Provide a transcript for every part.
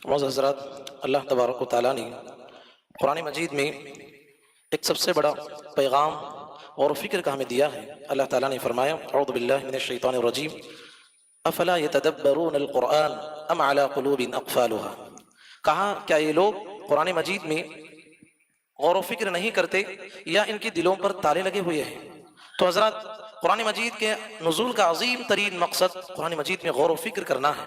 معزز حضرات، اللہ تبارک و تعالیٰ نے قرآن مجید میں ایک سب سے بڑا پیغام اور فکر کا ہمیں دیا ہے۔ اللہ تعالیٰ نے فرمایا اعوذ باللہ من الشیطان الرجیم افلا یتدبرون القرآن ام علی قلوب اقفالها، کہا کیا یہ لوگ قرآن مجید میں غور و فکر نہیں کرتے یا ان کی دلوں پر تالے لگے ہوئے ہیں؟ تو حضرات، قرآن مجید کے نزول کا عظیم ترین مقصد قرآن مجید میں غور و فکر کرنا ہے،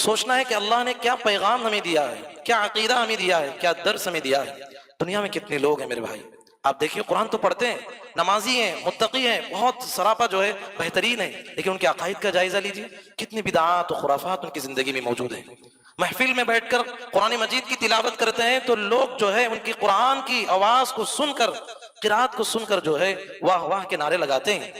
سوچنا ہے کہ اللہ نے کیا پیغام ہمیں دیا ہے، کیا عقیدہ ہمیں دیا ہے، کیا درس ہمیں دیا ہے۔ دنیا میں کتنے لوگ ہیں میرے بھائی، آپ دیکھیے قرآن تو پڑھتے ہیں، نمازی ہیں، متقی ہیں، بہت سراپا جو ہے بہترین ہے، لیکن ان کے عقائد کا جائزہ لیجیے، کتنی بدعات و خرافات ان کی زندگی میں موجود ہیں۔ محفل میں بیٹھ کر قرآن مجید کی تلاوت کرتے ہیں تو لوگ جو ہے ان کی قرآن کی آواز کو سن کر، قرات کو سن کر جو ہے واہ واہ کے نعرے لگاتے ہیں۔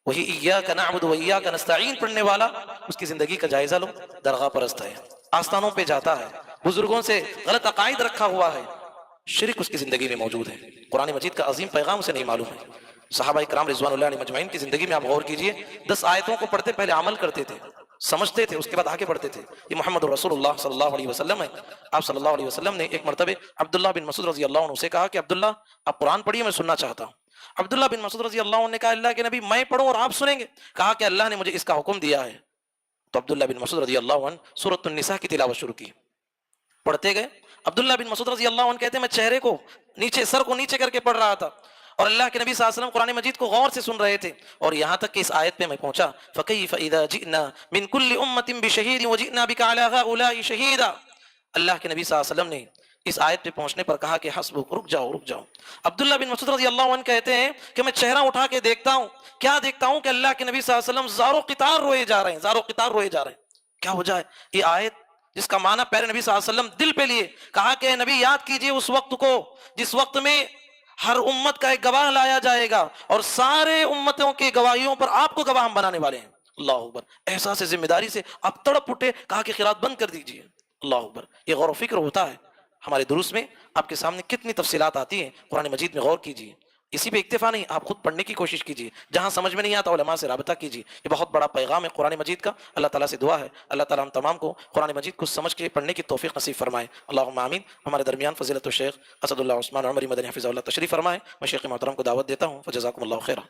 وہی ایاک نعبد و ایاک نستعین پڑھنے والا، اس کی زندگی کا جائزہ لو، درگاہ پرست ہے، آستانوں پہ جاتا ہے، بزرگوں سے غلط عقائد رکھا ہوا ہے، شرک اس کی زندگی میں موجود ہے، قرآن مجید کا عظیم پیغام اسے نہیں معلوم ہے۔ صحابہ کرام رضوان اللہ علیہ مجمعین کی زندگی میں آپ غور کیجئے، 10 آیتوں کو پڑھتے پہلے عمل کرتے تھے، سمجھتے تھے، اس کے بعد آگے بڑھتے تھے۔ یہ محمد رسول اللہ صلی اللہ علیہ وسلم ہے۔ آپ صلی اللہ علیہ وسلم نے ایک مرتبہ عبداللہ بن مسعود رضی اللہ عنہ سے کہا کہ عبداللہ آپ قرآن پڑھیے، میں سننا چاہتا ہوں۔ عبداللہ بن مسعود رضی اللہ عنہ نے کہا اللہ کے نبی میں پڑھوں اور آپ سنیں گے؟ کہا کہ اللہ نے مجھے اس کا حکم دیا ہے۔ تو عبداللہ بن مسعود رضی اللہ عنہ سورۃ النساء کی تلاوت شروع کی، پڑھتے گئے۔ عبداللہ بن مسعود رضی اللہ عنہ کہتے ہیں میں چہرے کو نیچے، سر کو نیچے کر کے پڑھ رہا تھا، اور اللہ کے نبی صلی اللہ علیہ وسلم قرآن مجید کو غور سے سن رہے تھے، اور یہاں تک کہ اس آیت پہ میں پہنچا فَكَيْفَ إِذَا جِئْنَا مِن كُلِّ أُمَّةٍ بِشَهِيدٍ وَجِئْنَا بِكَ عَلَى هَؤُلَاءِ شَهِيدًا۔ اللہ کے نبی صلی اللہ علیہ وسلم نے اس آیت پہ پہنچنے پر کہا کہ حسبک، رک جاؤ رک جاؤ۔ عبداللہ بن مسعود رضی اللہ عنہ کہتے ہیں کہ میں چہرہ اٹھا کے دیکھتا ہوں، کیا دیکھتا ہوں کہ اللہ کے نبی صلی اللہ علیہ وسلم زار و قطار روئے جا رہے ہیں، زار و قطار روئے جا رہے ہیں۔ کیا وجہ ہے؟ یہ آیت جس کا معنی پیارے نبی صلی اللہ علیہ وسلم دل پہ لیے، کہا کہ نبی یاد کیجئے اس وقت کو جس وقت میں ہر امت کا ایک گواہ لایا جائے گا، اور سارے امتوں کی گواہیوں پر آپ کو گواہ ہم بنانے والے ہیں۔ اللہ اکبر، احساس ذمہ داری سے آپ تڑپ اٹھے، کہا کہ قرات بند کر دیجئے۔ اللہ اکبر، یہ غور و فکر ہوتا ہے۔ ہمارے دروس میں آپ کے سامنے کتنی تفصیلات آتی ہیں، قرآن مجید میں غور کیجئے، اسی پہ اکتفا نہیں، آپ خود پڑھنے کی کوشش کیجئے، جہاں سمجھ میں نہیں آتا علماء سے رابطہ کیجئے۔ یہ بہت بڑا پیغام ہے قرآن مجید کا۔ اللہ تعالیٰ سے دعا ہے اللہ تعالیٰ ہم تمام کو قرآن مجید کو سمجھ کے پڑھنے کی توفیق نصیب فرمائے، اللہم آمین۔ ہمارے درمیان فضیلت الشیخ اسد اللہ عثمان عمری مدنی حفظہ اللہ تشریف فرمائے۔ میں شیخ محترم کو دعوت دیتا ہوں، فجزاکم اللہ خیرہ۔